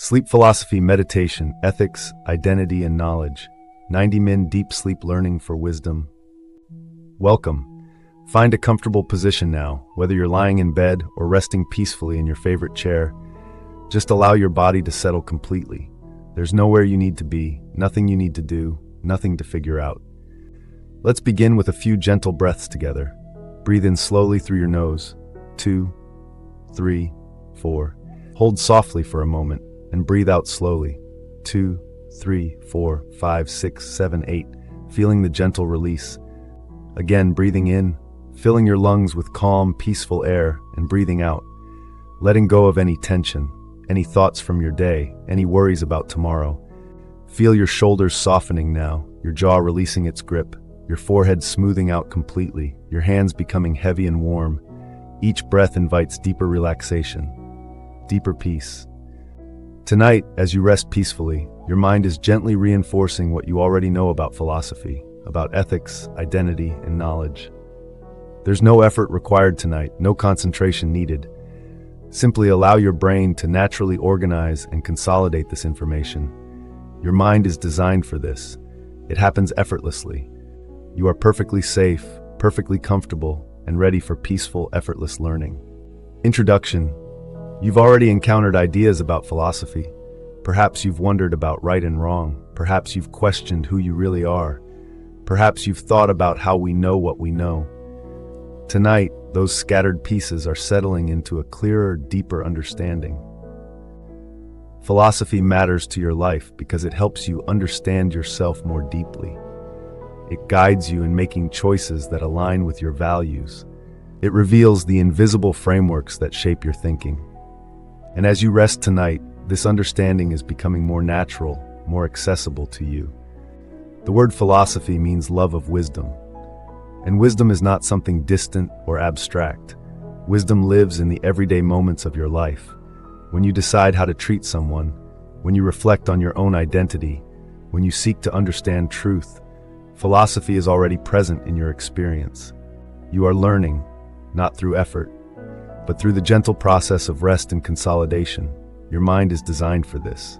Sleep philosophy, meditation, ethics, identity, and knowledge. 90-min deep sleep learning for wisdom. Welcome. Find a comfortable position now, whether you're lying in bed or resting peacefully in your favorite chair. Just allow your body to settle completely. There's nowhere you need to be, nothing you need to do, nothing to figure out. Let's begin with a few gentle breaths together. Breathe in slowly through your nose. 2, 3, 4. Hold softly for a moment and breathe out slowly. 2, 3, 4, 5, 6, 7, 8. Feeling the gentle release. Again, breathing in, filling your lungs with calm, peaceful air, and breathing out, letting go of any tension, any thoughts from your day, any worries about tomorrow. Feel your shoulders softening now, your jaw releasing its grip, your forehead smoothing out completely, your hands becoming heavy and warm. Each breath invites deeper relaxation, deeper peace. Tonight, as you rest peacefully, your mind is gently reinforcing what you already know about philosophy, about ethics, identity, and knowledge. There's no effort required tonight, no concentration needed. Simply allow your brain to naturally organize and consolidate this information. Your mind is designed for this. It happens effortlessly. You are perfectly safe, perfectly comfortable, and ready for peaceful, effortless learning. Introduction. You've already encountered ideas about philosophy. Perhaps you've wondered about right and wrong. Perhaps you've questioned who you really are. Perhaps you've thought about how we know what we know. Tonight, those scattered pieces are settling into a clearer, deeper understanding. Philosophy matters to your life because it helps you understand yourself more deeply. It guides you in making choices that align with your values. It reveals the invisible frameworks that shape your thinking. And as you rest tonight, this understanding is becoming more natural, more accessible to you. The word philosophy means love of wisdom. And wisdom is not something distant or abstract. Wisdom lives in the everyday moments of your life. When you decide how to treat someone, when you reflect on your own identity, when you seek to understand truth, philosophy is already present in your experience. You are learning, not through effort, but through the gentle process of rest and consolidation. Your mind is designed for this.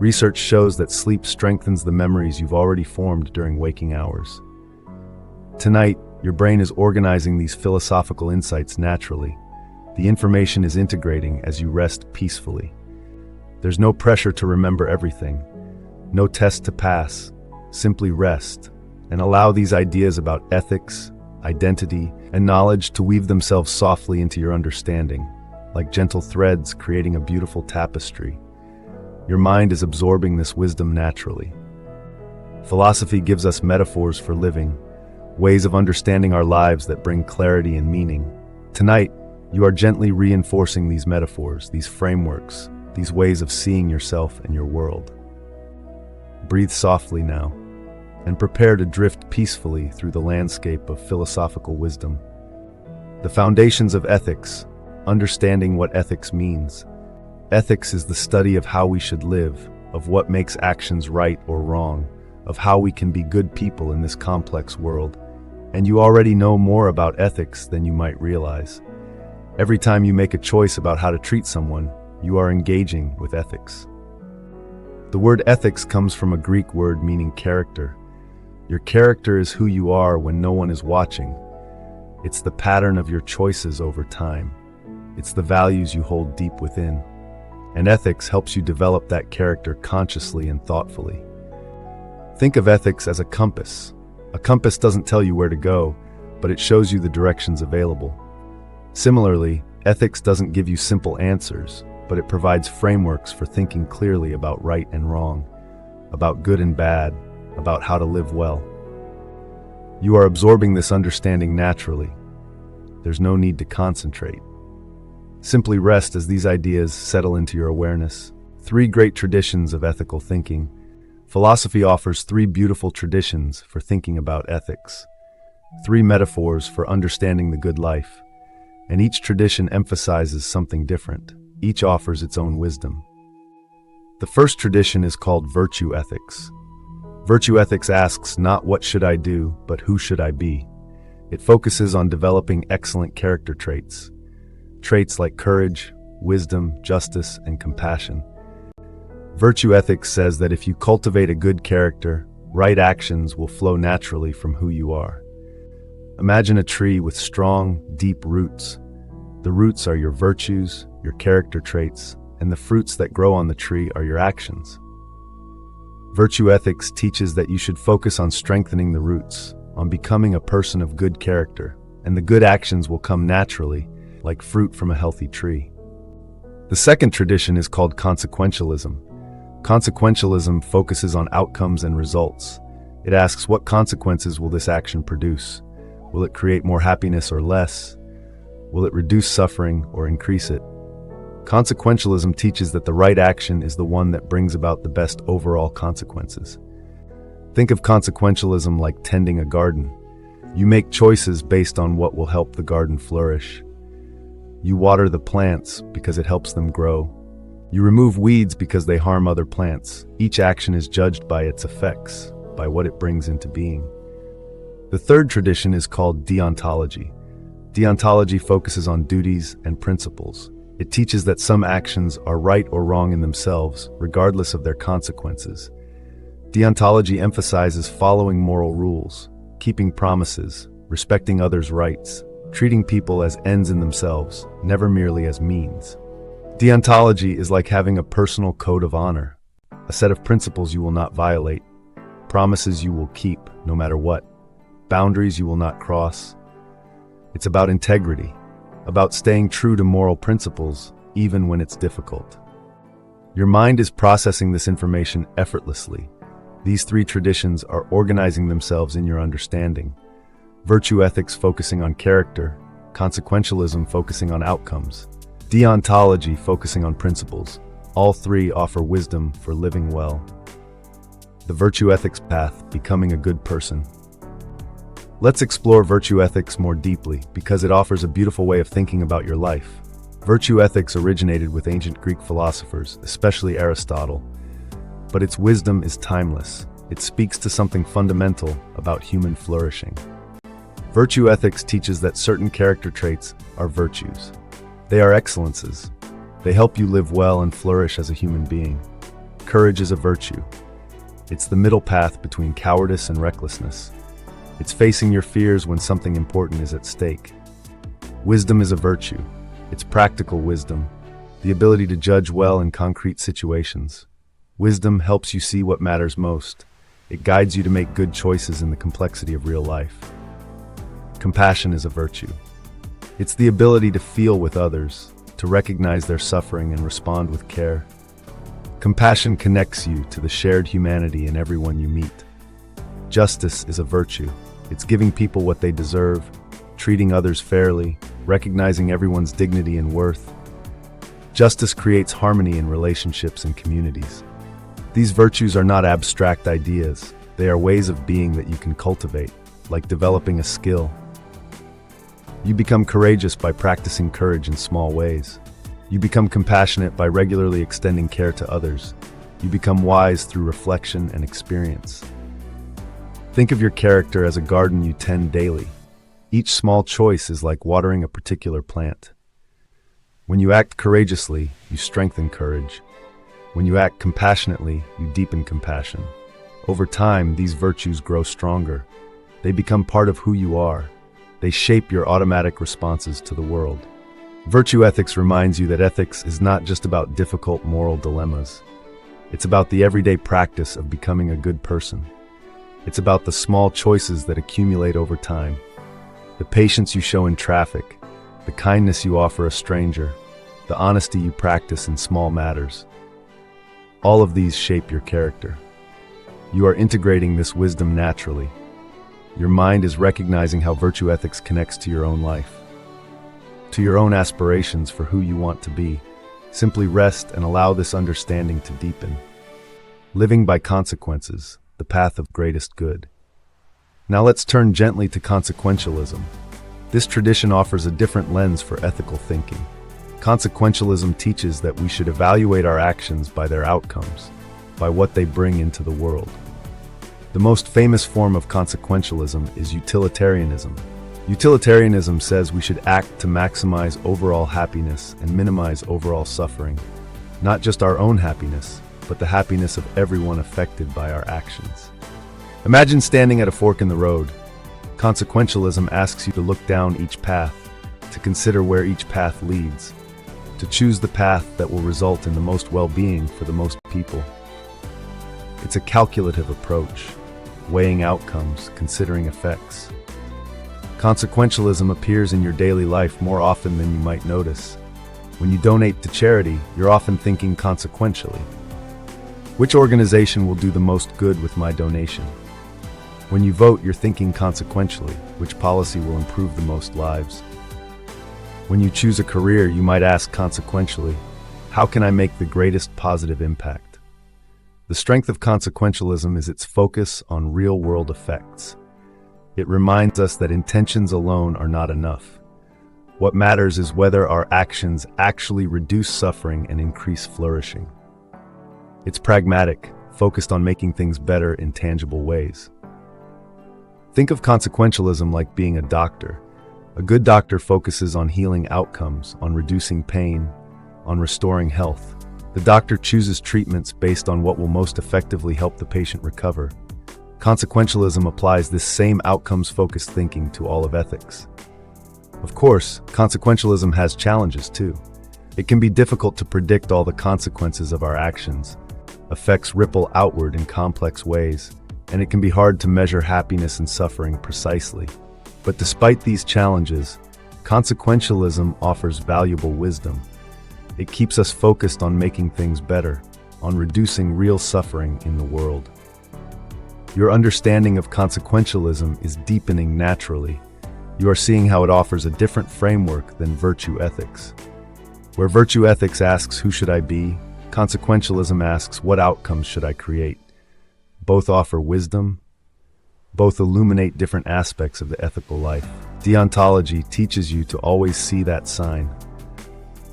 Research shows that sleep strengthens the memories you've already formed during waking hours. Tonight, your brain is organizing these philosophical insights naturally. The information is integrating as you rest peacefully. There's no pressure to remember everything, no test to pass. Simply rest and allow these ideas about ethics, identity, and knowledge to weave themselves softly into your understanding, like gentle threads creating a beautiful tapestry. Your mind is absorbing this wisdom naturally. Philosophy gives us metaphors for living, ways of understanding our lives that bring clarity and meaning. Tonight, you are gently reinforcing these metaphors, these frameworks, these ways of seeing yourself and your world. Breathe softly now, and prepare to drift peacefully through the landscape of philosophical wisdom. The foundations of ethics, understanding what ethics means. Ethics is the study of how we should live, of what makes actions right or wrong, of how we can be good people in this complex world. And you already know more about ethics than you might realize. Every time you make a choice about how to treat someone, you are engaging with ethics. The word ethics comes from a Greek word meaning character. Your character is who you are when no one is watching. It's the pattern of your choices over time. It's the values you hold deep within. And ethics helps you develop that character consciously and thoughtfully. Think of ethics as a compass. A compass doesn't tell you where to go, but it shows you the directions available. Similarly, ethics doesn't give you simple answers, but it provides frameworks for thinking clearly about right and wrong, about good and bad, about how to live well. You are absorbing this understanding naturally. There's no need to concentrate. Simply rest as these ideas settle into your awareness. 3 great traditions of ethical thinking. Philosophy offers 3 beautiful traditions for thinking about ethics. 3 metaphors for understanding the good life. And each tradition emphasizes something different. Each offers its own wisdom. The first tradition is called virtue ethics. Virtue ethics asks not what should I do, but who should I be. It focuses on developing excellent character traits. Traits like courage, wisdom, justice, and compassion. Virtue ethics says that if you cultivate a good character, right actions will flow naturally from who you are. Imagine a tree with strong, deep roots. The roots are your virtues, your character traits, and the fruits that grow on the tree are your actions. Virtue ethics teaches that you should focus on strengthening the roots, on becoming a person of good character, and the good actions will come naturally, like fruit from a healthy tree. The second tradition is called consequentialism. Consequentialism focuses on outcomes and results. It asks, what consequences will this action produce? Will it create more happiness or less? Will it reduce suffering or increase it? Consequentialism teaches that the right action is the one that brings about the best overall consequences. Think of consequentialism like tending a garden. You make choices based on what will help the garden flourish. You water the plants because it helps them grow. You remove weeds because they harm other plants. Each action is judged by its effects, by what it brings into being. The third tradition is called deontology. Deontology focuses on duties and principles. It teaches that some actions are right or wrong in themselves, regardless of their consequences. Deontology emphasizes following moral rules, keeping promises, respecting others' rights, treating people as ends in themselves, never merely as means. Deontology is like having a personal code of honor, a set of principles you will not violate, promises you will keep no matter what, boundaries you will not cross. It's about integrity, about staying true to moral principles, even when it's difficult. Your mind is processing this information effortlessly. These three traditions are organizing themselves in your understanding. Virtue ethics focusing on character, consequentialism focusing on outcomes, deontology focusing on principles. All three offer wisdom for living well. The virtue ethics path, becoming a good person. Let's explore virtue ethics more deeply because it offers a beautiful way of thinking about your life. Virtue ethics originated with ancient Greek philosophers, especially Aristotle, but its wisdom is timeless. It speaks to something fundamental about human flourishing. Virtue ethics teaches that certain character traits are virtues. They are excellences. They help you live well and flourish as a human being. Courage is a virtue. It's the middle path between cowardice and recklessness. It's facing your fears when something important is at stake. Wisdom is a virtue. It's practical wisdom, the ability to judge well in concrete situations. Wisdom helps you see what matters most. It guides you to make good choices in the complexity of real life. Compassion is a virtue. It's the ability to feel with others, to recognize their suffering and respond with care. Compassion connects you to the shared humanity in everyone you meet. Justice is a virtue. It's giving people what they deserve, treating others fairly, recognizing everyone's dignity and worth. Justice creates harmony in relationships and communities. These virtues are not abstract ideas. They are ways of being that you can cultivate, like developing a skill. You become courageous by practicing courage in small ways. You become compassionate by regularly extending care to others. You become wise through reflection and experience. Think of your character as a garden you tend daily. Each small choice is like watering a particular plant. When you act courageously, you strengthen courage. When you act compassionately, you deepen compassion. Over time, these virtues grow stronger. They become part of who you are. They shape your automatic responses to the world. Virtue ethics reminds you that ethics is not just about difficult moral dilemmas. It's about the everyday practice of becoming a good person. It's about the small choices that accumulate over time. The patience you show in traffic, the kindness you offer a stranger, the honesty you practice in small matters. All of these shape your character. You are integrating this wisdom naturally. Your mind is recognizing how virtue ethics connects to your own life, to your own aspirations for who you want to be. Simply rest and allow this understanding to deepen. Living by consequences, the path of greatest good. Now let's turn gently to consequentialism. This tradition offers a different lens for ethical thinking. Consequentialism teaches that we should evaluate our actions by their outcomes, by what they bring into the world. The most famous form of consequentialism is utilitarianism. Utilitarianism says we should act to maximize overall happiness and minimize overall suffering. Not just our own happiness, but the happiness of everyone affected by our actions. Imagine standing at a fork in the road. Consequentialism asks you to look down each path, to consider where each path leads, to choose the path that will result in the most well-being for the most people. It's a calculative approach, weighing outcomes, considering effects. Consequentialism appears in your daily life more often than you might notice. When you donate to charity, you're often thinking consequentially. Which organization will do the most good with my donation? When you vote, you're thinking consequentially, which policy will improve the most lives? When you choose a career, you might ask consequentially, how can I make the greatest positive impact? The strength of consequentialism is its focus on real-world effects. It reminds us that intentions alone are not enough. What matters is whether our actions actually reduce suffering and increase flourishing. It's pragmatic, focused on making things better in tangible ways. Think of consequentialism like being a doctor. A good doctor focuses on healing outcomes, on reducing pain, on restoring health. The doctor chooses treatments based on what will most effectively help the patient recover. Consequentialism applies this same outcomes-focused thinking to all of ethics. Of course, consequentialism has challenges too. It can be difficult to predict all the consequences of our actions. Effects ripple outward in complex ways, and it can be hard to measure happiness and suffering precisely. But despite these challenges, consequentialism offers valuable wisdom. It keeps us focused on making things better, on reducing real suffering in the world. Your understanding of consequentialism is deepening naturally. You are seeing how it offers a different framework than virtue ethics. Where virtue ethics asks, who should I be? Consequentialism asks, what outcomes should I create? Both offer wisdom. Both illuminate different aspects of the ethical life. Deontology teaches you to always see that sign,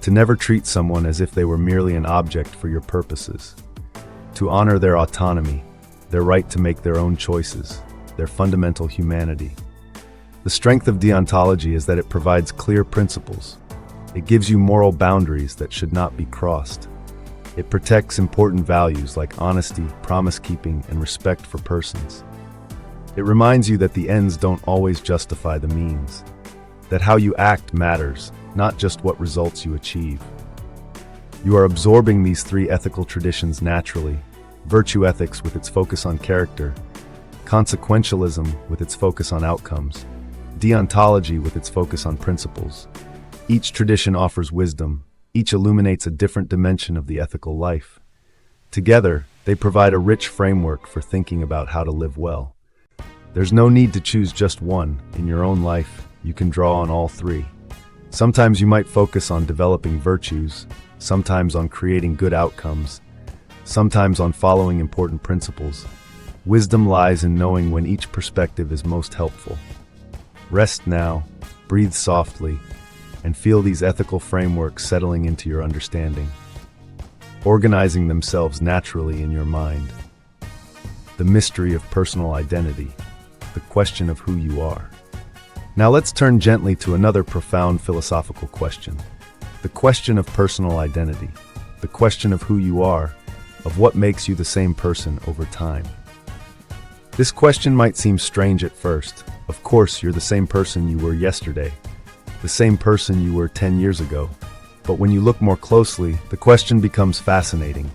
to never treat someone as if they were merely an object for your purposes, to honor their autonomy, their right to make their own choices, their fundamental humanity. The strength of deontology is that it provides clear principles. It gives you moral boundaries that should not be crossed. It protects important values like honesty, promise-keeping, and respect for persons. It reminds you that the ends don't always justify the means, that how you act matters, not just what results you achieve. You are absorbing these three ethical traditions naturally: virtue ethics with its focus on character, consequentialism with its focus on outcomes, deontology with its focus on principles. Each tradition offers wisdom. Each illuminates a different dimension of the ethical life. Together, they provide a rich framework for thinking about how to live well. There's no need to choose just one. In your own life, you can draw on all three. Sometimes you might focus on developing virtues, sometimes on creating good outcomes, sometimes on following important principles. Wisdom lies in knowing when each perspective is most helpful. Rest now, breathe softly, and feel these ethical frameworks settling into your understanding, organizing themselves naturally in your mind. The mystery of personal identity, the question of who you are. Now let's turn gently to another profound philosophical question. The question of personal identity, the question of who you are, of what makes you the same person over time. This question might seem strange at first. Of course, you're the same person you were yesterday, the same person you were 10 years ago. But when you look more closely, the question becomes fascinating,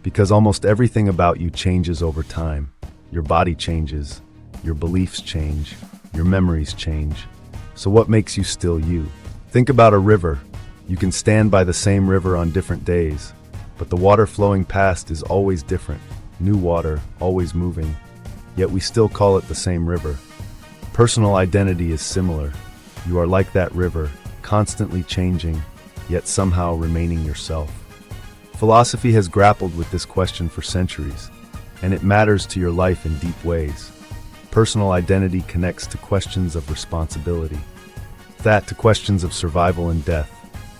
because almost everything about you changes over time. Your body changes, your beliefs change, your memories change. So what makes you still you? Think about a river. You can stand by the same river on different days, but the water flowing past is always different. New water, always moving, yet we still call it the same river. Personal identity is similar. You are like that river, constantly changing, yet somehow remaining yourself. Philosophy has grappled with this question for centuries, and it matters to your life in deep ways. Personal identity connects to questions of responsibility, that to questions of survival and death,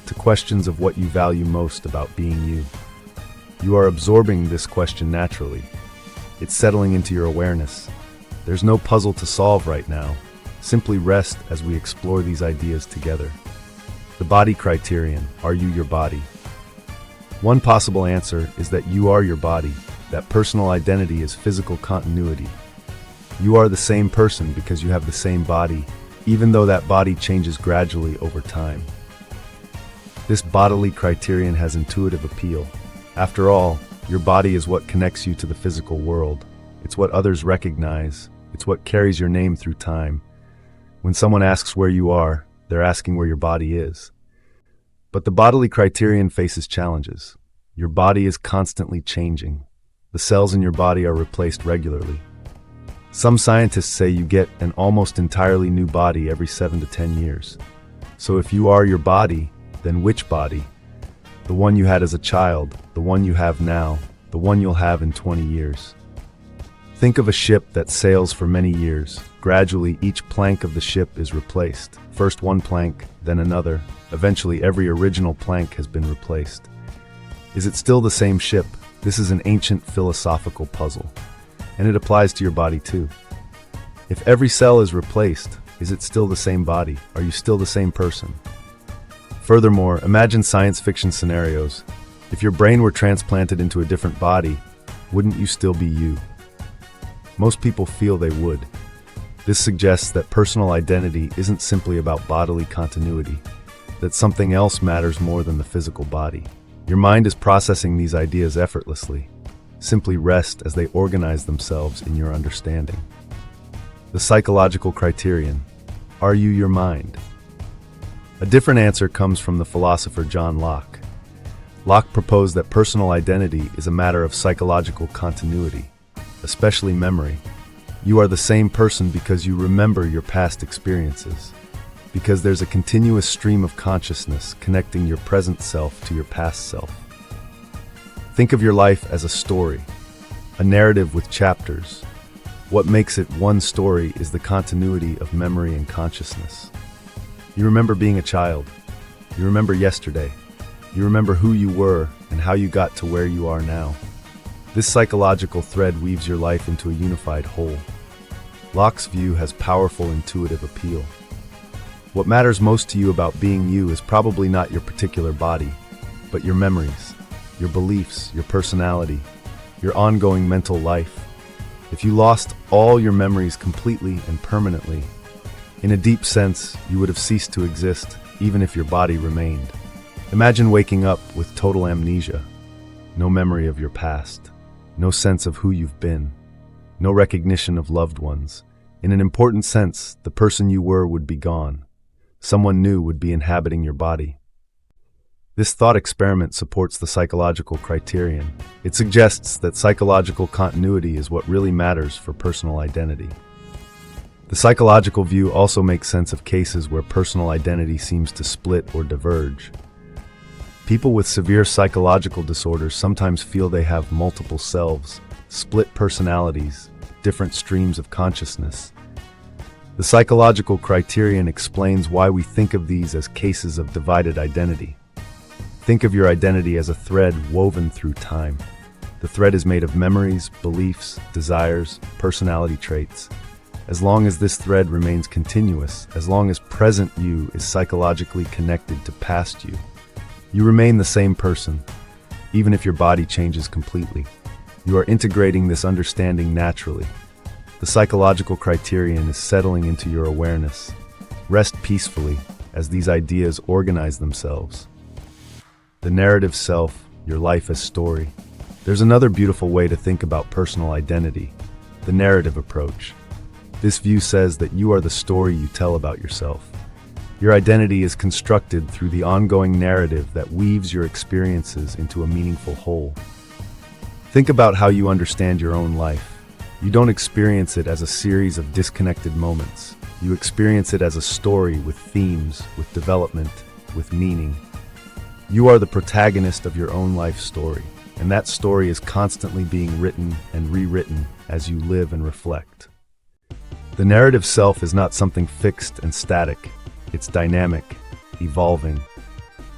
to questions of what you value most about being you. You are absorbing this question naturally. It's settling into your awareness. There's no puzzle to solve right now. Simply rest as we explore these ideas together. The body criterion. Are you your body? One possible answer is that you are your body, that personal identity is physical continuity. You are the same person because you have the same body, even though that body changes gradually over time. This bodily criterion has intuitive appeal. After all, your body is what connects you to the physical world. It's what others recognize. It's what carries your name through time. When someone asks where you are, they're asking where your body is. But the bodily criterion faces challenges. Your body is constantly changing. The cells in your body are replaced regularly. Some scientists say you get an almost entirely new body every 7 to 10 years. So if you are your body, then which body? The one you had as a child, the one you have now, the one you'll have in 20 years. Think of a ship that sails for many years. Gradually, each plank of the ship is replaced. First one plank, then another. Eventually, every original plank has been replaced. Is it still the same ship? This is an ancient philosophical puzzle. And it applies to your body too. If every cell is replaced, is it still the same body? Are you still the same person? Furthermore, imagine science fiction scenarios. If your brain were transplanted into a different body, wouldn't you still be you? Most people feel they would. This suggests that personal identity isn't simply about bodily continuity, that something else matters more than the physical body. Your mind is processing these ideas effortlessly. Simply rest as they organize themselves in your understanding. The psychological criterion. Are you your mind? A different answer comes from the philosopher John Locke. Locke proposed that personal identity is a matter of psychological continuity, especially memory. You are the same person because you remember your past experiences, because there's a continuous stream of consciousness connecting your present self to your past self. Think of your life as a story, a narrative with chapters. What makes it one story is the continuity of memory and consciousness. You remember being a child. You remember yesterday. You remember who you were and how you got to where you are now. This psychological thread weaves your life into a unified whole. Locke's view has powerful intuitive appeal. What matters most to you about being you is probably not your particular body, but your memories, your beliefs, your personality, your ongoing mental life. If you lost all your memories completely and permanently, in a deep sense, you would have ceased to exist, even if your body remained. Imagine waking up with total amnesia, no memory of your past, no sense of who you've been, no recognition of loved ones. In an important sense, the person you were would be gone. Someone new would be inhabiting your body. This thought experiment supports the psychological criterion. It suggests that psychological continuity is what really matters for personal identity. The psychological view also makes sense of cases where personal identity seems to split or diverge. People with severe psychological disorders sometimes feel they have multiple selves, split personalities, different streams of consciousness. The psychological criterion explains why we think of these as cases of divided identity. Think of your identity as a thread woven through time. The thread is made of memories, beliefs, desires, personality traits. As long as this thread remains continuous, as long as present you is psychologically connected to past you, you remain the same person, even if your body changes completely. You are integrating this understanding naturally. The psychological criterion is settling into your awareness. Rest peacefully as these ideas organize themselves. The narrative self, your life as story. There's another beautiful way to think about personal identity, the narrative approach. This view says that you are the story you tell about yourself. Your identity is constructed through the ongoing narrative that weaves your experiences into a meaningful whole. Think about how you understand your own life. You don't experience it as a series of disconnected moments. You experience it as a story with themes, with development, with meaning. You are the protagonist of your own life story, and that story is constantly being written and rewritten as you live and reflect. The narrative self is not something fixed and static. It's dynamic, evolving.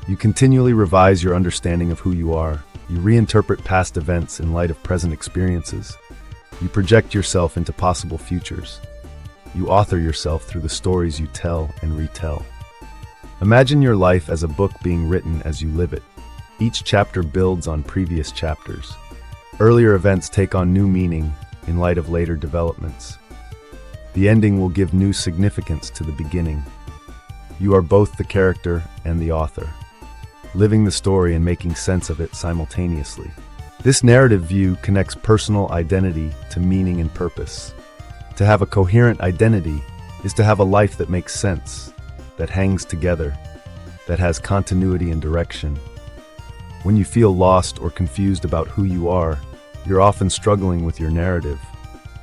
You continually revise your understanding of who you are. You reinterpret past events in light of present experiences. You project yourself into possible futures. You author yourself through the stories you tell and retell. Imagine your life as a book being written as you live it. Each chapter builds on previous chapters. Earlier events take on new meaning in light of later developments. The ending will give new significance to the beginning. You are both the character and the author, living the story and making sense of it simultaneously. This narrative view connects personal identity to meaning and purpose. To have a coherent identity is to have a life that makes sense, that hangs together, that has continuity and direction. When you feel lost or confused about who you are, you're often struggling with your narrative,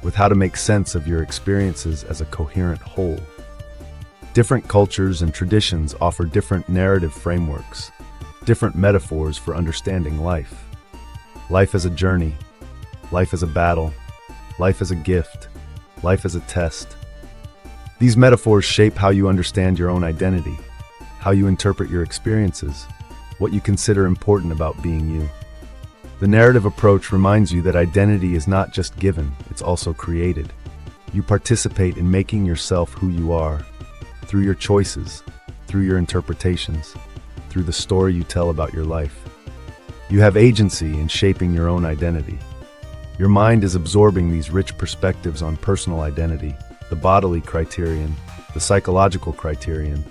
with how to make sense of your experiences as a coherent whole. Different cultures and traditions offer different narrative frameworks, different metaphors for understanding life. Life as a journey, life as a battle, life as a gift, life as a test. These metaphors shape how you understand your own identity, how you interpret your experiences, what you consider important about being you. The narrative approach reminds you that identity is not just given, it's also created. You participate in making yourself who you are, through your choices, through your interpretations, through the story you tell about your life. You have agency in shaping your own identity. Your mind is absorbing these rich perspectives on personal identity, the bodily criterion, the psychological criterion,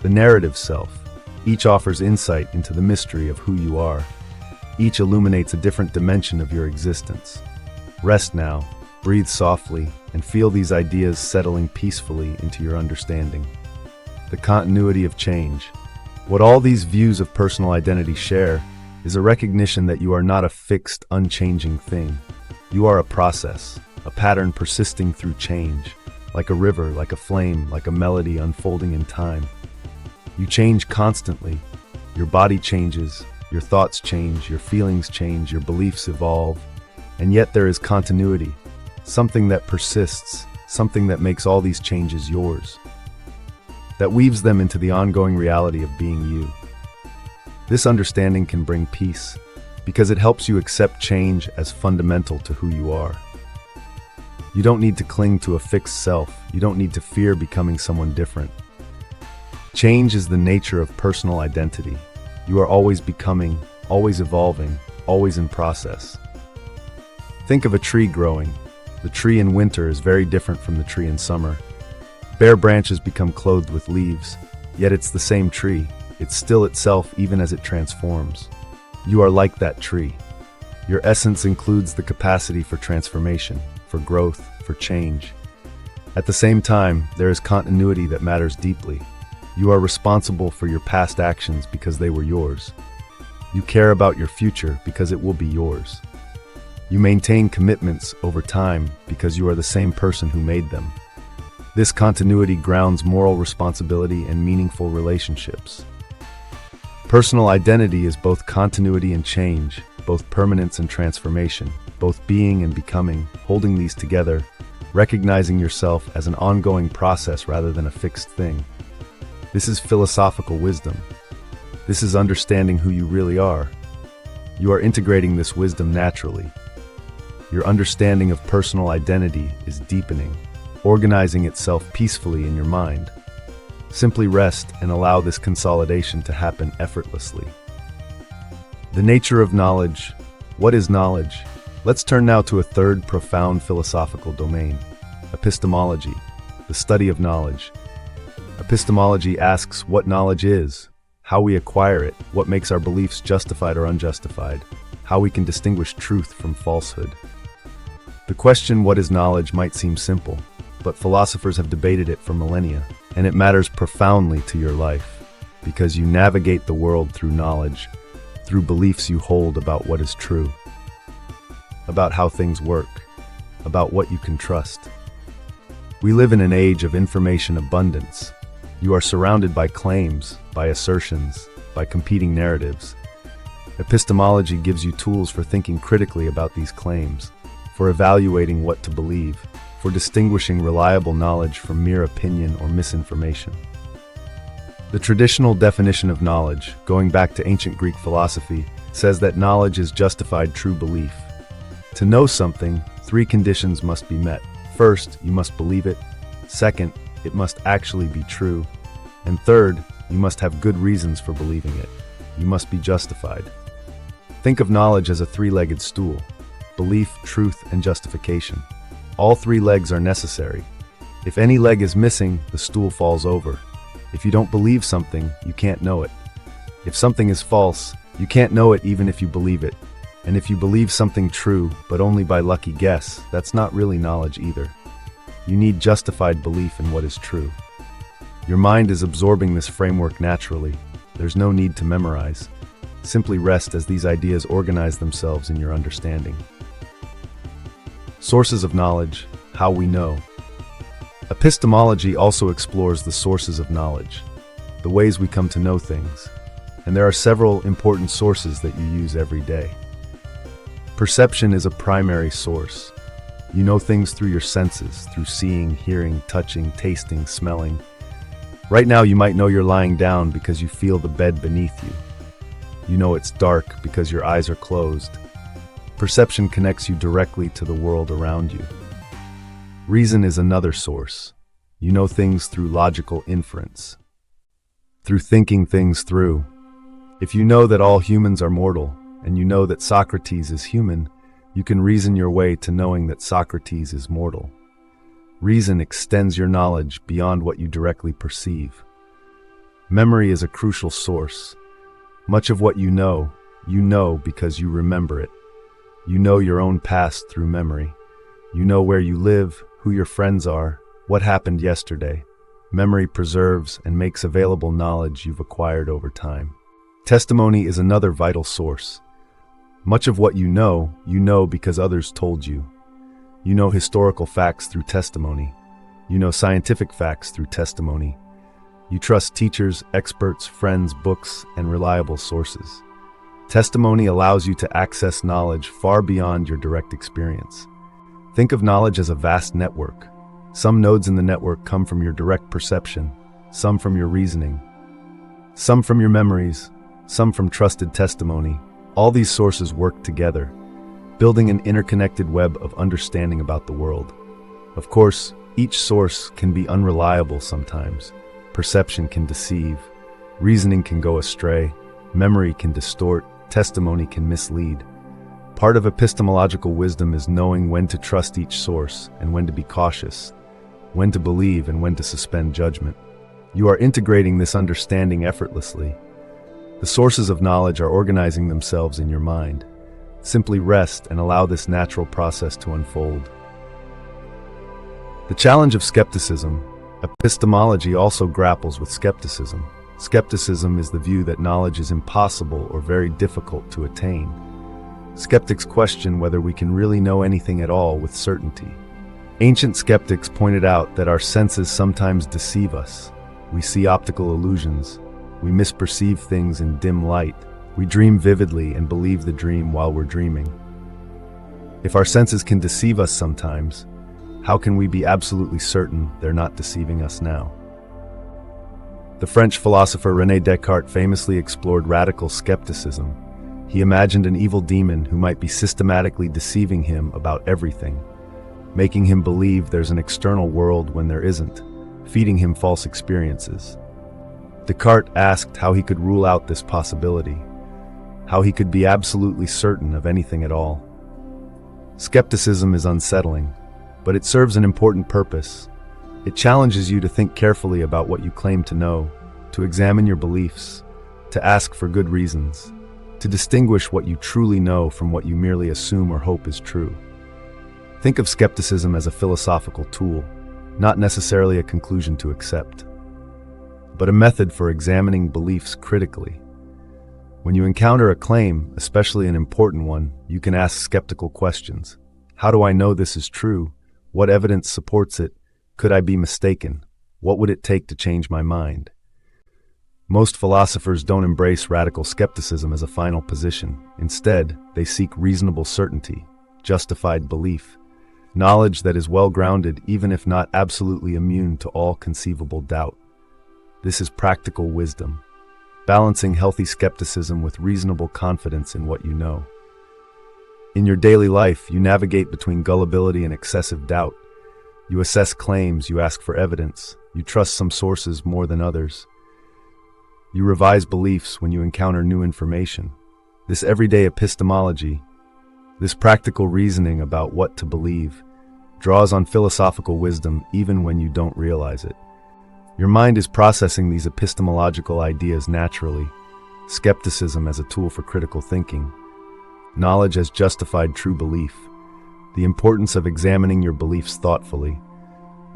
the narrative self. Each offers insight into the mystery of who you are. Each illuminates a different dimension of your existence. Rest now, breathe softly, and feel these ideas settling peacefully into your understanding. The continuity of change. What all these views of personal identity share is a recognition that you are not a fixed, unchanging thing. You are a process, a pattern persisting through change, like a river, like a flame, like a melody unfolding in time. You change constantly. Your body changes, your thoughts change, your feelings change, your beliefs evolve, and yet there is continuity, something that persists, something that makes all these changes yours, that weaves them into the ongoing reality of being you. This understanding can bring peace, because it helps you accept change as fundamental to who you are. You don't need to cling to a fixed self. You don't need to fear becoming someone different. Change is the nature of personal identity. You are always becoming, always evolving, always in process. Think of a tree growing. The tree in winter is very different from the tree in summer. Bare branches become clothed with leaves, yet it's the same tree. It's still itself even as it transforms. You are like that tree. Your essence includes the capacity for transformation, for growth, for change. At the same time, there is continuity that matters deeply. You are responsible for your past actions because they were yours. You care about your future because it will be yours. You maintain commitments over time because you are the same person who made them. This continuity grounds moral responsibility and meaningful relationships. Personal identity is both continuity and change, both permanence and transformation, both being and becoming, holding these together, recognizing yourself as an ongoing process rather than a fixed thing. This is philosophical wisdom. This is understanding who you really are. You are integrating this wisdom naturally. Your understanding of personal identity is deepening, organizing itself peacefully in your mind. Simply rest and allow this consolidation to happen effortlessly. The nature of knowledge. What is knowledge? Let's turn now to a third profound philosophical domain, epistemology, the study of knowledge. Epistemology asks what knowledge is, how we acquire it, what makes our beliefs justified or unjustified, how we can distinguish truth from falsehood. The question, what is knowledge, might seem simple, but philosophers have debated it for millennia, and it matters profoundly to your life, because you navigate the world through knowledge, through beliefs you hold about what is true, about how things work, about what you can trust. We live in an age of information abundance. You are surrounded by claims, by assertions, by competing narratives. Epistemology gives you tools for thinking critically about these claims, for evaluating what to believe, for distinguishing reliable knowledge from mere opinion or misinformation. The traditional definition of knowledge, going back to ancient Greek philosophy, says that knowledge is justified true belief. To know something, 3 conditions must be met. First, you must believe it. Second, it must actually be true. And third, you must have good reasons for believing it. You must be justified. Think of knowledge as a three-legged stool: belief, truth, and justification. All three legs are necessary. If any leg is missing, the stool falls over. If you don't believe something, you can't know it. If something is false, you can't know it even if you believe it. And if you believe something true, but only by lucky guess, that's not really knowledge either. You need justified belief in what is true. Your mind is absorbing this framework naturally. There's no need to memorize. Simply rest as these ideas organize themselves in your understanding. Sources of knowledge: how we know. Epistemology also explores the sources of knowledge, the ways we come to know things, and there are several important sources that you use every day. Perception is a primary source. You know things through your senses, through seeing, hearing, touching, tasting, smelling. Right now you might know you're lying down because you feel the bed beneath you. You know it's dark because your eyes are closed. Perception connects you directly to the world around you. Reason is another source. You know things through logical inference, through thinking things through. If you know that all humans are mortal, and you know that Socrates is human, you can reason your way to knowing that Socrates is mortal. Reason extends your knowledge beyond what you directly perceive. Memory is a crucial source. Much of what you know because you remember it. You know your own past through memory. You know where you live, who your friends are, what happened yesterday. Memory preserves and makes available knowledge you've acquired over time. Testimony is another vital source. Much of what you know because others told you. You know historical facts through testimony. You know scientific facts through testimony. You trust teachers, experts, friends, books, and reliable sources. Testimony allows you to access knowledge far beyond your direct experience. Think of knowledge as a vast network. Some nodes in the network come from your direct perception, some from your reasoning, some from your memories, some from trusted testimony. All these sources work together, building an interconnected web of understanding about the world. Of course, each source can be unreliable sometimes. Perception can deceive, reasoning can go astray, memory can distort, testimony can mislead. Part of epistemological wisdom is knowing when to trust each source and when to be cautious, when to believe and when to suspend judgment. You are integrating this understanding effortlessly. The sources of knowledge are organizing themselves in your mind. Simply rest and allow this natural process to unfold. The challenge of skepticism. Epistemology also grapples with skepticism. Skepticism is the view that knowledge is impossible or very difficult to attain. Skeptics question whether we can really know anything at all with certainty. Ancient skeptics pointed out that our senses sometimes deceive us. We see optical illusions. We misperceive things in dim light. We dream vividly and believe the dream while we're dreaming. If our senses can deceive us sometimes, how can we be absolutely certain they're not deceiving us now? The French philosopher René Descartes famously explored radical skepticism. He imagined an evil demon who might be systematically deceiving him about everything, making him believe there's an external world when there isn't, feeding him false experiences. Descartes asked how he could rule out this possibility, how he could be absolutely certain of anything at all. Skepticism is unsettling, but it serves an important purpose. It challenges you to think carefully about what you claim to know, to examine your beliefs, to ask for good reasons, to distinguish what you truly know from what you merely assume or hope is true. Think of skepticism as a philosophical tool, not necessarily a conclusion to accept, but a method for examining beliefs critically. When you encounter a claim, especially an important one, you can ask skeptical questions. How do I know this is true? What evidence supports it? Could I be mistaken? What would it take to change my mind? Most philosophers don't embrace radical skepticism as a final position. Instead, they seek reasonable certainty, justified belief, knowledge that is well-grounded even if not absolutely immune to all conceivable doubt. This is practical wisdom, balancing healthy skepticism with reasonable confidence in what you know. In your daily life, you navigate between gullibility and excessive doubt. You assess claims, you ask for evidence, you trust some sources more than others. You revise beliefs when you encounter new information. This everyday epistemology, this practical reasoning about what to believe, draws on philosophical wisdom even when you don't realize it. Your mind is processing these epistemological ideas naturally, skepticism as a tool for critical thinking, knowledge as justified true belief, the importance of examining your beliefs thoughtfully.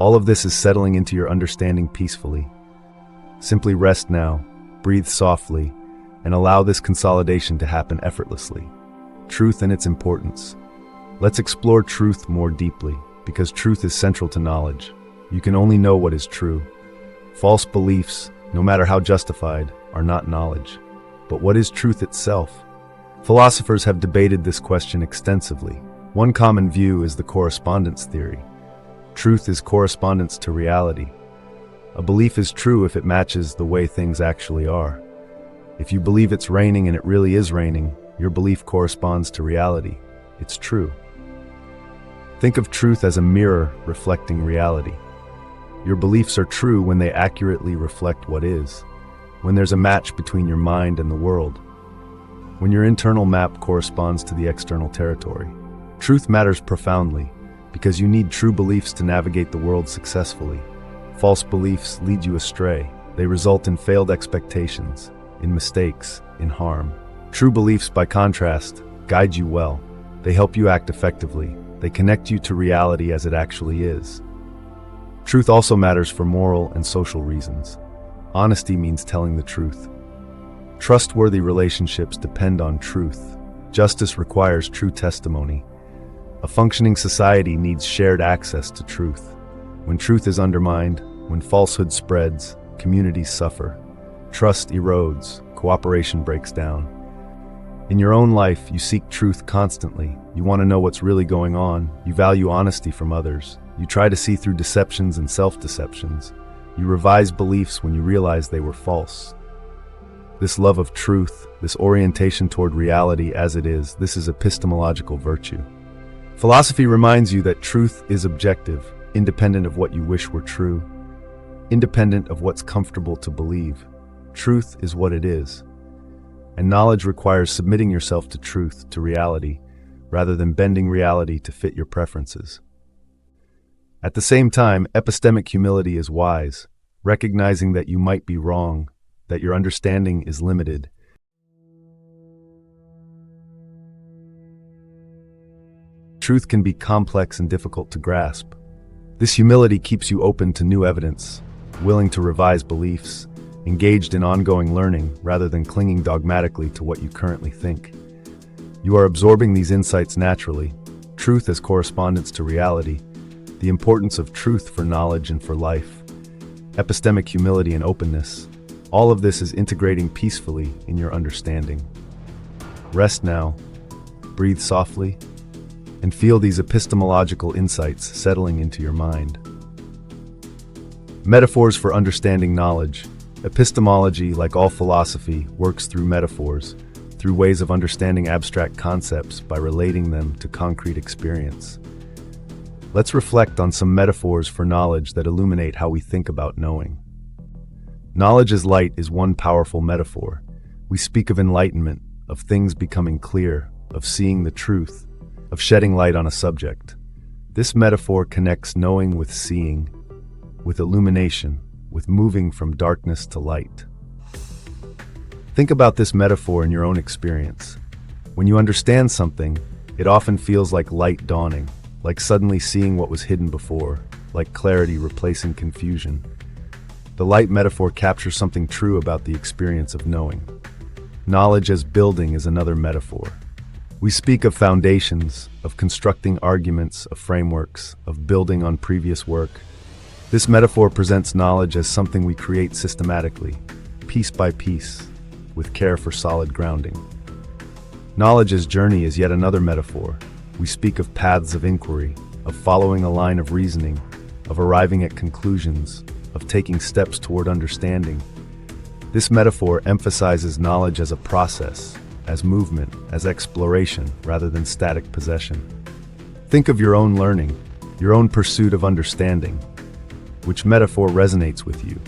All of this is settling into your understanding peacefully. Simply rest now, breathe softly, and allow this consolidation to happen effortlessly. Truth and its importance. Let's explore truth more deeply, because truth is central to knowledge. You can only know what is true. False beliefs, no matter how justified, are not knowledge. But what is truth itself? Philosophers have debated this question extensively. One common view is the correspondence theory. Truth is correspondence to reality. A belief is true if it matches the way things actually are. If you believe it's raining and it really is raining, your belief corresponds to reality. It's true. Think of truth as a mirror reflecting reality. Your beliefs are true when they accurately reflect what is, when there's a match between your mind and the world, when your internal map corresponds to the external territory. Truth matters profoundly, because you need true beliefs to navigate the world successfully. False beliefs lead you astray. They result in failed expectations, in mistakes, in harm. True beliefs, by contrast, guide you well. They help you act effectively. They connect you to reality as it actually is. Truth also matters for moral and social reasons. Honesty means telling the truth. Trustworthy relationships depend on truth. Justice requires true testimony. A functioning society needs shared access to truth. When truth is undermined, when falsehood spreads, communities suffer. Trust erodes, cooperation breaks down. In your own life, you seek truth constantly. You want to know what's really going on. You value honesty from others. You try to see through deceptions and self-deceptions. You revise beliefs when you realize they were false. This love of truth, this orientation toward reality as it is, this is epistemological virtue. Philosophy reminds you that truth is objective, independent of what you wish were true, independent of what's comfortable to believe. Truth is what it is. And knowledge requires submitting yourself to truth, to reality, rather than bending reality to fit your preferences. At the same time, epistemic humility is wise, recognizing that you might be wrong, that your understanding is limited. Truth can be complex and difficult to grasp. This humility keeps you open to new evidence, willing to revise beliefs, engaged in ongoing learning rather than clinging dogmatically to what you currently think. You are absorbing these insights naturally, truth as correspondence to reality, the importance of truth for knowledge and for life, epistemic humility and openness. All of this is integrating peacefully in your understanding. Rest now, breathe softly, and feel these epistemological insights settling into your mind. Metaphors for understanding knowledge. Epistemology, like all philosophy, works through metaphors, through ways of understanding abstract concepts by relating them to concrete experience. Let's reflect on some metaphors for knowledge that illuminate how we think about knowing. Knowledge as light is one powerful metaphor. We speak of enlightenment, of things becoming clear, of seeing the truth, of shedding light on a subject. This metaphor connects knowing with seeing, with illumination, with moving from darkness to light. Think about this metaphor in your own experience. When you understand something, it often feels like light dawning, like suddenly seeing what was hidden before, like clarity replacing confusion. The light metaphor captures something true about the experience of knowing. Knowledge as building is another metaphor. We speak of foundations, of constructing arguments, of frameworks, of building on previous work. This metaphor presents knowledge as something we create systematically, piece by piece, with care for solid grounding. Knowledge as journey is yet another metaphor. We speak of paths of inquiry, of following a line of reasoning, of arriving at conclusions, of taking steps toward understanding. This metaphor emphasizes knowledge as a process, as movement, as exploration, rather than static possession. Think of your own learning, your own pursuit of understanding. Which metaphor resonates with you?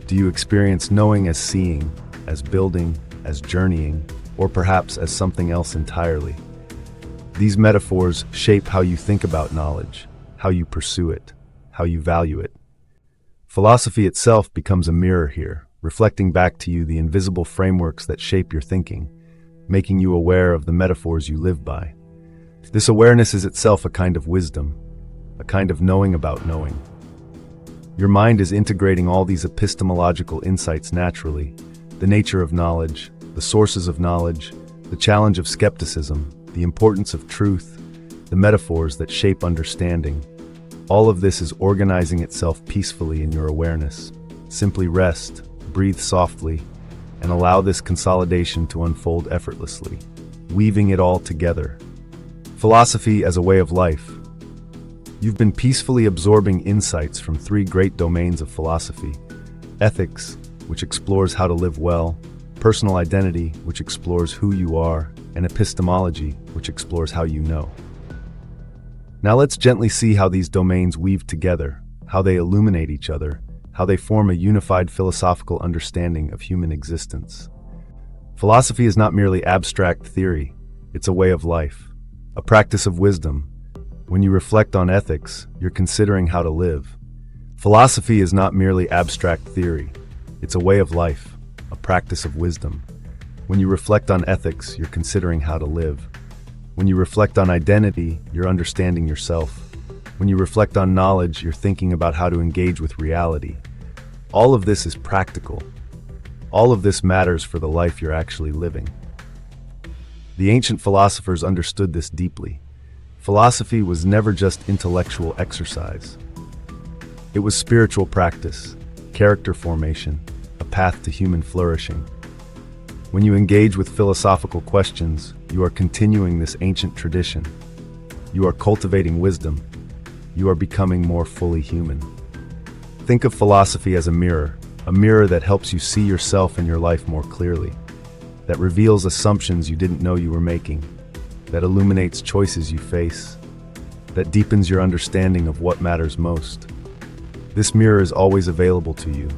Do you experience knowing as seeing, as building, as journeying? or perhaps as something else entirely. These metaphors shape how you think about knowledge, how you pursue it, how you value it. Philosophy itself becomes a mirror here, reflecting back to you the invisible frameworks that shape your thinking, making you aware of the metaphors you live by. This awareness is itself a kind of wisdom, a kind of knowing about knowing. Your mind is integrating all these epistemological insights naturally: the nature of knowledge, the sources of knowledge, the challenge of skepticism, the importance of truth, the metaphors that shape understanding. All of this is organizing itself peacefully in your awareness. Simply rest, breathe softly, and allow this consolidation to unfold effortlessly, weaving it all together. Philosophy as a way of life. You've been peacefully absorbing insights from three great domains of philosophy: ethics, which explores how to live well; personal identity, which explores who you are; and epistemology, which explores how you know. Now let's gently see how these domains weave together, how they illuminate each other, how they form a unified philosophical understanding of human existence. Philosophy is not merely abstract theory, it's a way of life, a practice of wisdom. When you reflect on ethics, you're considering how to live. Philosophy is not merely abstract theory, it's a way of life, a practice of wisdom. When you reflect on ethics, you're considering how to live. When you reflect on identity, you're understanding yourself. When you reflect on knowledge, you're thinking about how to engage with reality. All of this is practical. All of this matters for the life you're actually living. The ancient philosophers understood this deeply. Philosophy was never just intellectual exercise. It was spiritual practice, character formation, a path to human flourishing. When you engage with philosophical questions, you are continuing this ancient tradition. You are cultivating wisdom. You are becoming more fully human. Think of philosophy as a mirror that helps you see yourself and your life more clearly, that reveals assumptions you didn't know you were making, that illuminates choices you face, that deepens your understanding of what matters most. This mirror is always available to you,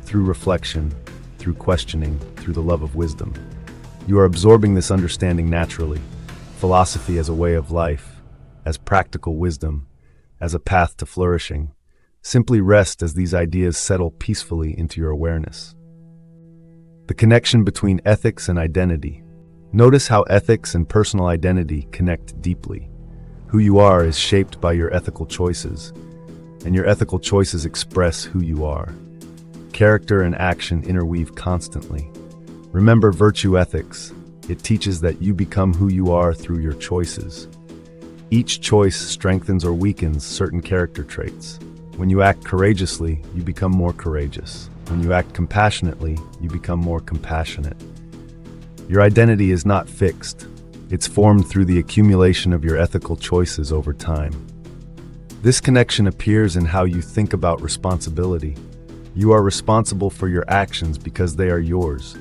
through reflection, through questioning, through the love of wisdom. You are absorbing this understanding naturally, philosophy as a way of life, as practical wisdom, as a path to flourishing. Simply rest as these ideas settle peacefully into your awareness. The connection between ethics and identity. Notice how ethics and personal identity connect deeply. Who you are is shaped by your ethical choices, and your ethical choices express who you are. Character and action interweave constantly. Remember virtue ethics. It teaches that you become who you are through your choices. Each choice strengthens or weakens certain character traits. When you act courageously, you become more courageous. When you act compassionately, you become more compassionate. Your identity is not fixed. It's formed through the accumulation of your ethical choices over time. This connection appears in how you think about responsibility. You are responsible for your actions because they are yours,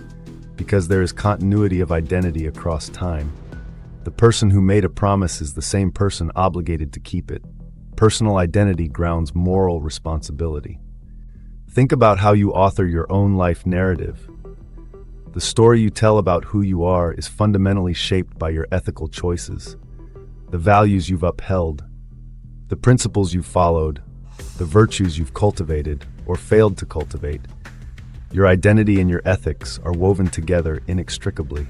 because there is continuity of identity across time. The person who made a promise is the same person obligated to keep it. Personal identity grounds moral responsibility. Think about how you author your own life narrative. The story you tell about who you are is fundamentally shaped by your ethical choices, the values you've upheld, the principles you've followed, the virtues you've cultivated or failed to cultivate. Your identity and your ethics are woven together inextricably.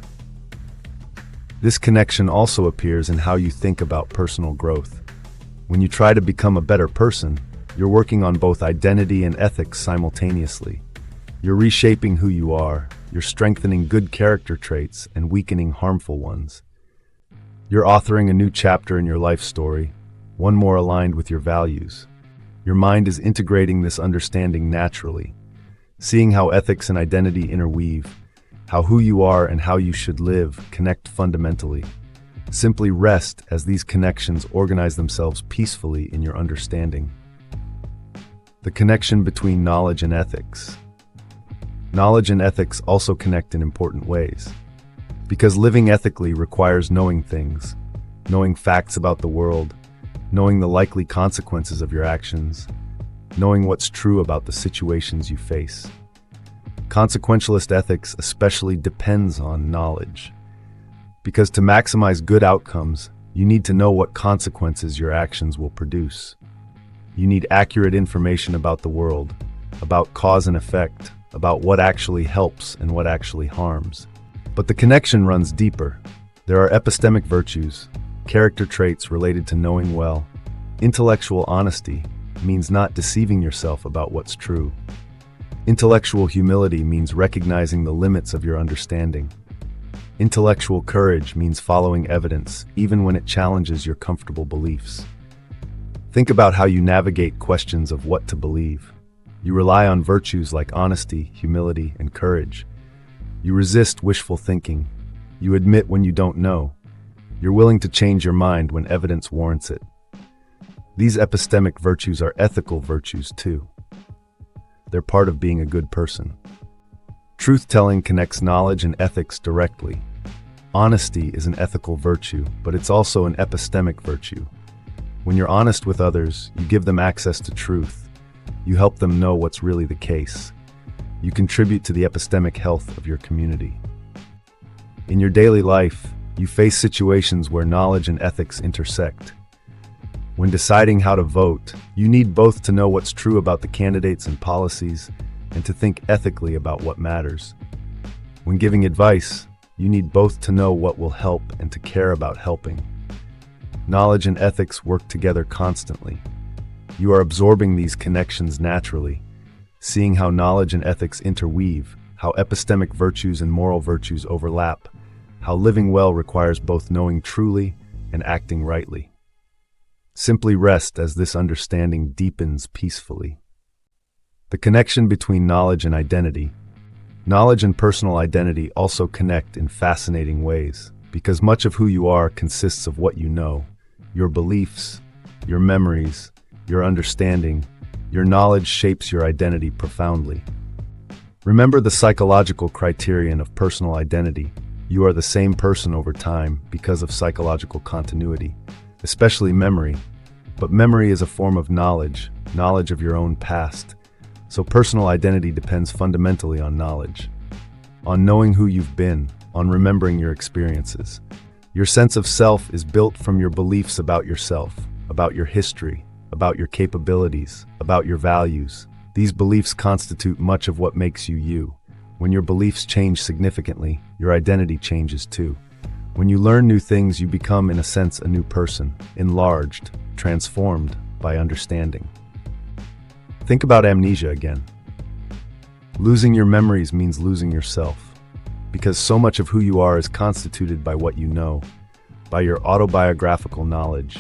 This connection also appears in how you think about personal growth. When you try to become a better person, you're working on both identity and ethics simultaneously. You're reshaping who you are, you're strengthening good character traits and weakening harmful ones. You're authoring a new chapter in your life story, one more aligned with your values. Your mind is integrating this understanding naturally, seeing how ethics and identity interweave, how who you are and how you should live connect fundamentally. Simply rest as these connections organize themselves peacefully in your understanding. The connection between knowledge and ethics. Knowledge and ethics also connect in important ways, because living ethically requires knowing things, knowing facts about the world, knowing the likely consequences of your actions, knowing what's true about the situations you face. Consequentialist ethics especially depends on knowledge. Because to maximize good outcomes, you need to know what consequences your actions will produce. You need accurate information about the world, about cause and effect, about what actually helps and what actually harms. But the connection runs deeper. There are epistemic virtues, character traits related to knowing well. Intellectual honesty means not deceiving yourself about what's true. Intellectual humility means recognizing the limits of your understanding. Intellectual courage means following evidence, even when it challenges your comfortable beliefs. Think about how you navigate questions of what to believe. You rely on virtues like honesty, humility, and courage. You resist wishful thinking. You admit when you don't know. You're willing to change your mind when evidence warrants it. These epistemic virtues are ethical virtues too. They're part of being a good person. Truth-telling connects knowledge and ethics directly. Honesty is an ethical virtue, but it's also an epistemic virtue. When you're honest with others, you give them access to truth. You help them know what's really the case. You contribute to the epistemic health of your community. In your daily life, you face situations where knowledge and ethics intersect. When deciding how to vote, you need both to know what's true about the candidates and policies and to think ethically about what matters. When giving advice, you need both to know what will help and to care about helping. Knowledge and ethics work together constantly. You are absorbing these connections naturally, seeing how knowledge and ethics interweave, how epistemic virtues and moral virtues overlap, how living well requires both knowing truly and acting rightly. Simply rest as this understanding deepens peacefully. The connection between knowledge and identity. Knowledge and personal identity also connect in fascinating ways, because much of who you are consists of what you know, your beliefs, your memories, your understanding. Your knowledge shapes your identity profoundly. Remember the psychological criterion of personal identity. You are the same person over time because of psychological continuity, especially memory. But memory is a form of knowledge of your own past. So personal identity depends fundamentally on knowledge, on knowing who you've been, on remembering your experiences. Your sense of self is built from your beliefs about yourself, about your history, about your capabilities, about your values. These beliefs constitute much of what makes you you. When your beliefs change significantly, your identity changes too. When you learn new things, you become, in a sense, a new person, enlarged, transformed by understanding. Think about amnesia again. Losing your memories means losing yourself, because so much of who you are is constituted by what you know, by your autobiographical knowledge,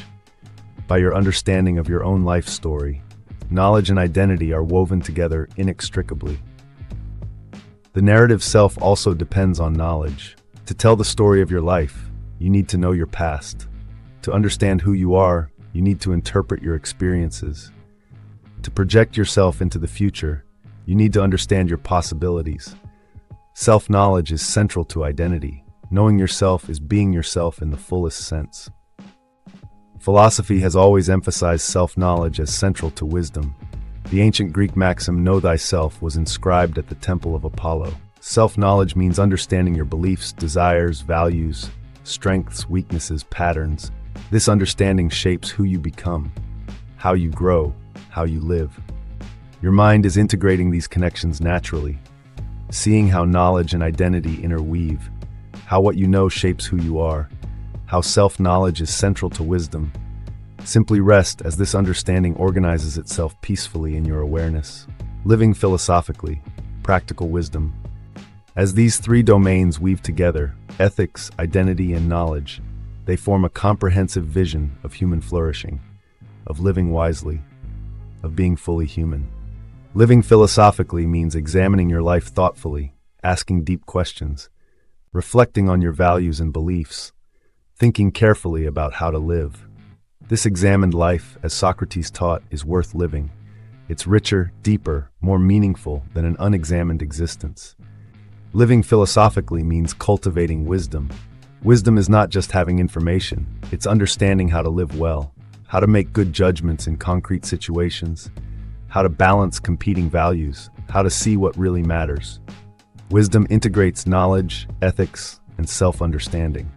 by your understanding of your own life story. Knowledge and identity are woven together inextricably. The narrative self also depends on knowledge. To tell the story of your life, you need to know your past. To understand who you are, you need to interpret your experiences. To project yourself into the future, you need to understand your possibilities. Self-knowledge is central to identity. Knowing yourself is being yourself in the fullest sense. Philosophy has always emphasized self-knowledge as central to wisdom. The ancient Greek maxim, "Know thyself," was inscribed at the temple of Apollo. Self-knowledge means understanding your beliefs, desires, values, strengths, weaknesses, patterns. This understanding shapes who you become, how you grow, how you live. Your mind is integrating these connections naturally, seeing how knowledge and identity interweave, how what you know shapes who you are, how self-knowledge is central to wisdom. Simply rest as this understanding organizes itself peacefully in your awareness. Living philosophically, practical wisdom. As these three domains weave together, ethics, identity, and knowledge, they form a comprehensive vision of human flourishing, of living wisely, of being fully human. Living philosophically means examining your life thoughtfully, asking deep questions, reflecting on your values and beliefs, thinking carefully about how to live. This examined life, as Socrates taught, is worth living. It's richer, deeper, more meaningful than an unexamined existence. Living philosophically means cultivating wisdom. Wisdom is not just having information, it's understanding how to live well, how to make good judgments in concrete situations, how to balance competing values, how to see what really matters. Wisdom integrates knowledge, ethics, and self-understanding.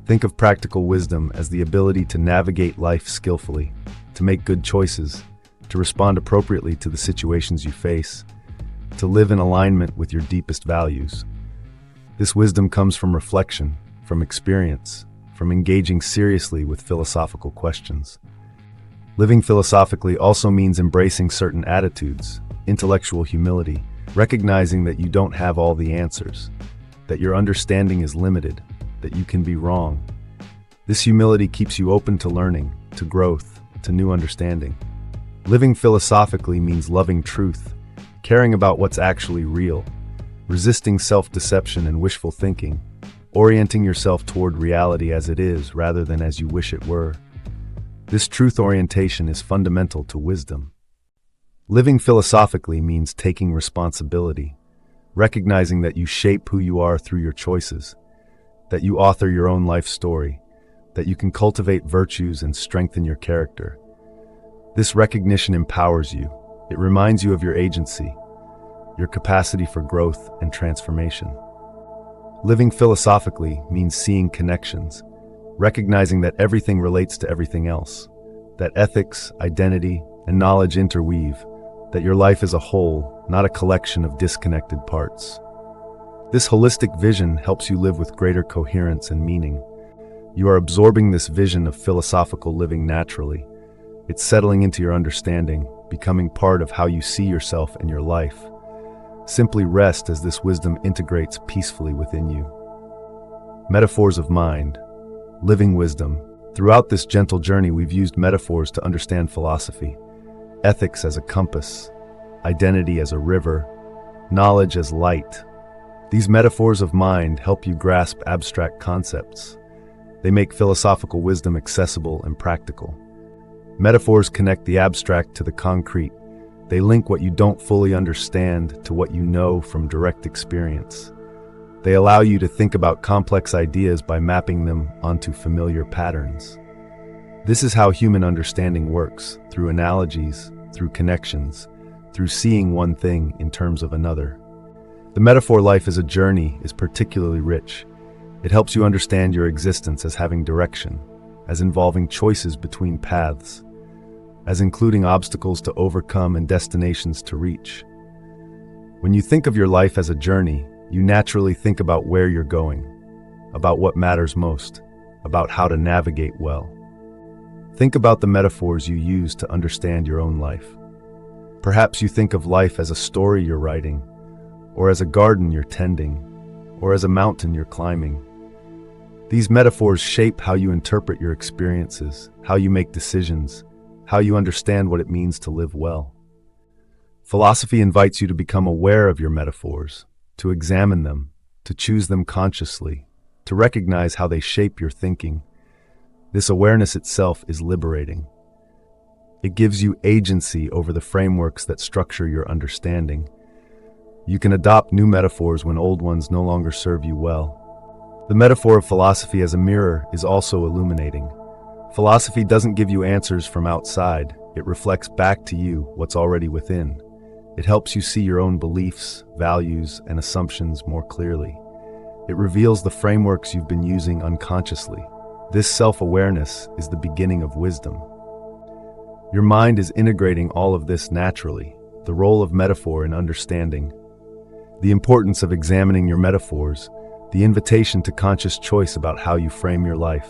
Think of practical wisdom as the ability to navigate life skillfully, to make good choices, to respond appropriately to the situations you face, to live in alignment with your deepest values. This wisdom comes from reflection, from experience, from engaging seriously with philosophical questions. Living philosophically also means embracing certain attitudes, intellectual humility, recognizing that you don't have all the answers, that your understanding is limited, that you can be wrong. This humility keeps you open to learning, to growth, to new understanding. Living philosophically means loving truth, caring about what's actually real, resisting self-deception and wishful thinking, orienting yourself toward reality as it is rather than as you wish it were. This truth orientation is fundamental to wisdom. Living philosophically means taking responsibility, recognizing that you shape who you are through your choices, that you author your own life story, that you can cultivate virtues and strengthen your character. This recognition empowers you. It reminds you of your agency, your capacity for growth and transformation. Living philosophically means seeing connections, recognizing that everything relates to everything else, that ethics, identity, and knowledge interweave, that your life is a whole, not a collection of disconnected parts. This holistic vision helps you live with greater coherence and meaning. You are absorbing this vision of philosophical living naturally. It's settling into your understanding, becoming part of how you see yourself and your life. Simply rest as this wisdom integrates peacefully within you. Metaphors of mind. Living wisdom. Throughout this gentle journey, we've used metaphors to understand philosophy. Ethics as a compass, identity as a river, knowledge as light. These metaphors of mind help you grasp abstract concepts. They make philosophical wisdom accessible and practical. Metaphors connect the abstract to the concrete. They link what you don't fully understand to what you know from direct experience. They allow you to think about complex ideas by mapping them onto familiar patterns. This is how human understanding works, through analogies, through connections, through seeing one thing in terms of another. The metaphor life as a journey is particularly rich. It helps you understand your existence as having direction, as involving choices between paths, as including obstacles to overcome and destinations to reach. When you think of your life as a journey, you naturally think about where you're going, about what matters most, about how to navigate well. Think about the metaphors you use to understand your own life. Perhaps you think of life as a story you're writing, or as a garden you're tending, or as a mountain you're climbing. These metaphors shape how you interpret your experiences, how you make decisions, how you understand what it means to live well. Philosophy invites you to become aware of your metaphors, to examine them, to choose them consciously, to recognize how they shape your thinking. This awareness itself is liberating. It gives you agency over the frameworks that structure your understanding. You can adopt new metaphors when old ones no longer serve you well. The metaphor of philosophy as a mirror is also illuminating. Philosophy doesn't give you answers from outside. It reflects back to you what's already within. It helps you see your own beliefs, values, and assumptions more clearly. It reveals the frameworks you've been using unconsciously. This self-awareness is the beginning of wisdom. Your mind is integrating all of this naturally, the role of metaphor in understanding, the importance of examining your metaphors, the invitation to conscious choice about how you frame your life.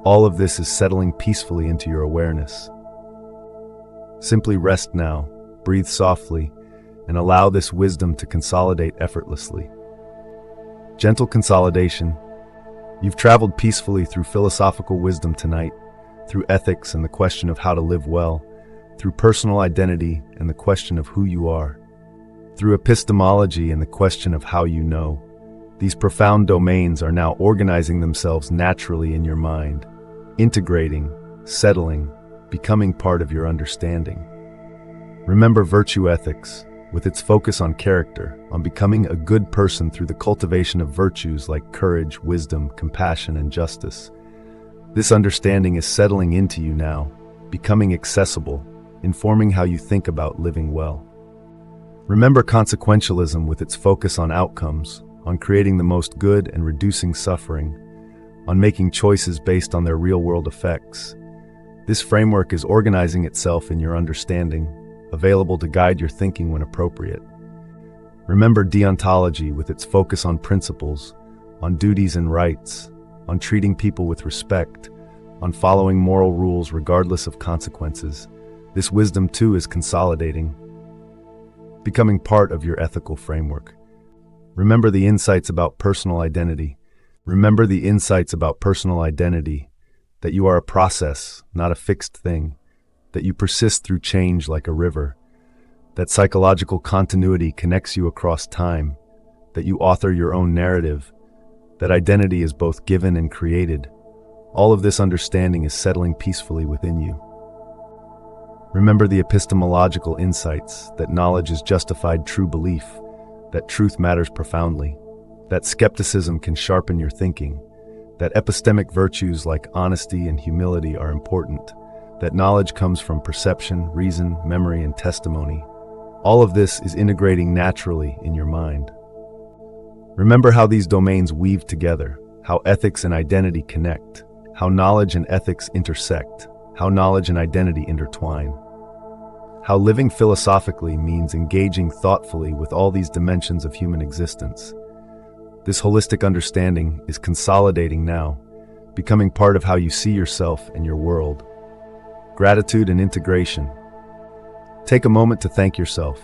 All of this is settling peacefully into your awareness. Simply rest now, breathe softly, and allow this wisdom to consolidate effortlessly. Gentle consolidation. You've traveled peacefully through philosophical wisdom tonight, through ethics and the question of how to live well, through personal identity and the question of who you are, through epistemology and the question of how you know. These profound domains are now organizing themselves naturally in your mind, integrating, settling, becoming part of your understanding. Remember virtue ethics, with its focus on character, on becoming a good person through the cultivation of virtues like courage, wisdom, compassion, and justice. This understanding is settling into you now, becoming accessible, informing how you think about living well. Remember consequentialism with its focus on outcomes, on creating the most good and reducing suffering. on making choices based on their real-world effects. This framework is organizing itself in your understanding, available to guide your thinking when appropriate. Remember deontology with its focus on principles, on duties and rights, on treating people with respect, on following moral rules regardless of consequences. This wisdom too is consolidating, becoming part of your ethical framework. Remember the insights about personal identity. Remember the insights about personal identity, that you are a process, not a fixed thing, that you persist through change like a river, that psychological continuity connects you across time, that you author your own narrative, that identity is both given and created. All of this understanding is settling peacefully within you. Remember the epistemological insights, that knowledge is justified true belief, that truth matters profoundly, that skepticism can sharpen your thinking, that epistemic virtues like honesty and humility are important, that knowledge comes from perception, reason, memory, and testimony. All of this is integrating naturally in your mind. Remember how these domains weave together, how ethics and identity connect, how knowledge and ethics intersect, how knowledge and identity intertwine. How living philosophically means engaging thoughtfully with all these dimensions of human existence. This holistic understanding is consolidating now, becoming part of how you see yourself and your world. Gratitude and integration. Take a moment to thank yourself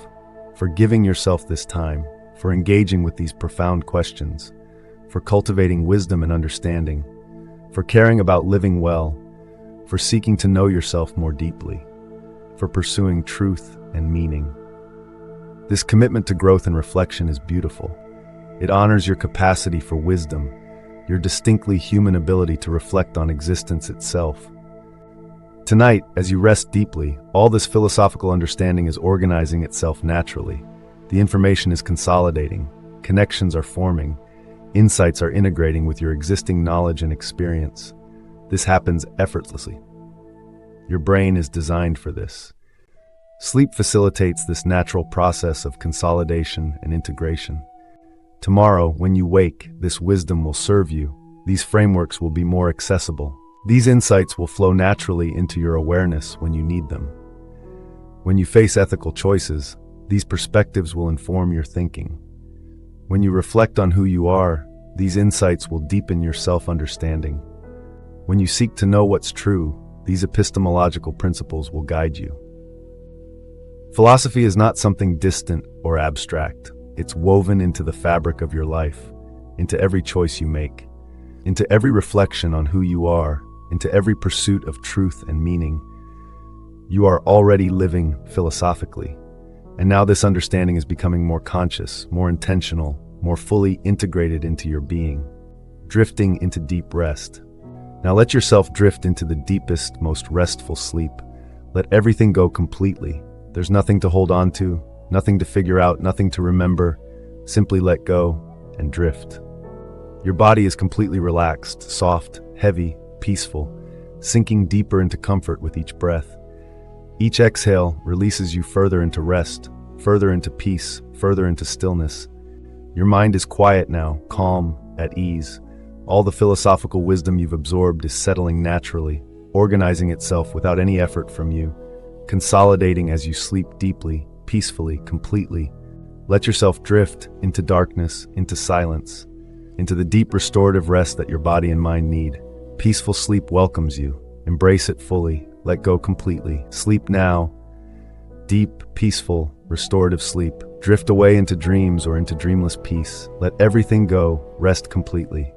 for giving yourself this time, for engaging with these profound questions, for cultivating wisdom and understanding, for caring about living well, for seeking to know yourself more deeply, for pursuing truth and meaning. This commitment to growth and reflection is beautiful. It honors your capacity for wisdom, your distinctly human ability to reflect on existence itself. Tonight, as you rest deeply, all this philosophical understanding is organizing itself naturally. The information is consolidating, connections are forming, insights are integrating with your existing knowledge and experience. This happens effortlessly. Your brain is designed for this. Sleep facilitates this natural process of consolidation and integration. Tomorrow, when you wake, this wisdom will serve you. These frameworks will be more accessible. These insights will flow naturally into your awareness when you need them. When you face ethical choices, these perspectives will inform your thinking. When you reflect on who you are, these insights will deepen your self-understanding. When you seek to know what's true, these epistemological principles will guide you. Philosophy is not something distant or abstract. It's woven into the fabric of your life, into every choice you make, into every reflection on who you are, into every pursuit of truth and meaning. You are already living philosophically, and now this understanding is becoming more conscious, more intentional, more fully integrated into your being, drifting into deep rest. Now let yourself drift into the deepest, most restful sleep. Let everything go completely. There's nothing to hold on to, nothing to figure out, nothing to remember. Simply let go and drift. Your body is completely relaxed, soft, heavy, peaceful, sinking deeper into comfort with each breath. Each exhale releases you further into rest, further into peace, further into stillness. Your mind is quiet now, calm, at ease. All the philosophical wisdom you've absorbed is settling naturally, organizing itself without any effort from you, consolidating as you sleep deeply, peacefully, completely. Let yourself drift into darkness, into silence, into the deep restorative rest that your body and mind need. Peaceful sleep welcomes you. Embrace it fully. Let go completely. Sleep now. Deep, peaceful, restorative sleep. Drift away into dreams or into dreamless peace. Let everything go. Rest completely.